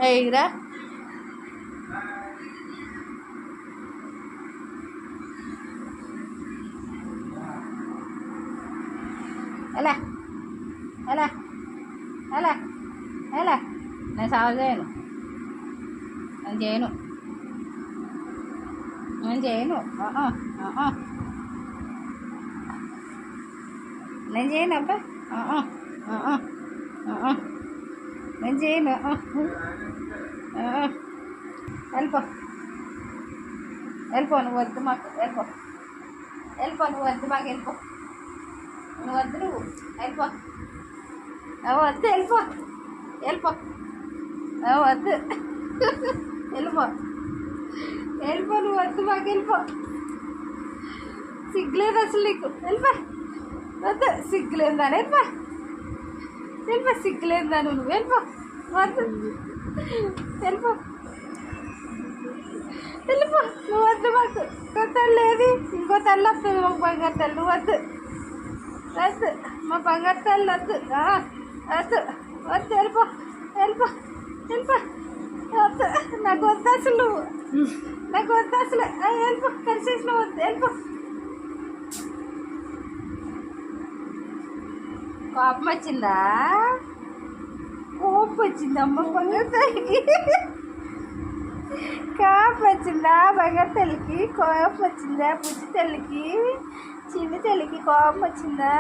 ఎయిరా ఎలా ఎలా ఎలా ఎలా నేను సాగు చేయను నేను చేయను నేను చేయను నేను చేయను అబ్బా నేను చేయను వెళ్ళిపో వెళ్ళిపో నువ్వు వద్దు మాకు వెళ్ళిపో వెళ్ళిపో నువ్వు వద్దు మాకు వెళ్ళిపో నువ్వు వద్దు నువ్వు వెళ్ళిపో వద్దు వెళ్ళిపో వెళ్ళిపో వద్దు వెళ్ళిపో వెళ్ళిపో నువ్వు వద్దు మాకు వెళ్ళిపో సిగ్గులేదు అసలు నీకు వెళ్ళిపో వద్దు సిగ్గులేదా వెళ్ళిపో వెళ్ళిపో సిగ్గులేదా నువ్వు వెళ్ళిపో వద్దు వెళ్ళిపో వెళ్ళిపో నువ్వు వద్దు మాకు ఇంకో తల్లి ఏది ఇంకో తల్లి వస్తుంది మాకు బంగారు తల్లి నువ్వు వద్దు వద్దు మా బంగారు తల్లి వద్దు వద్దు వద్దు వెళ్ళిపో వెళ్ళిపో వెళ్ళిపో వద్దు నాకు వద్దు అసలు నువ్వు నాకు వద్దు అసలు వెళ్ళిపో కలిసేసిన వద్దు వెళ్ళిపో కోపం వచ్చిందా కోపం వచ్చిందా అమ్మ బంగారు తల్లికి కోపం వచ్చిందా బంగారు తల్లికి కోపం వచ్చిందా బుజ్జి తల్లికి చిన్న తల్లికి కోపం వచ్చిందా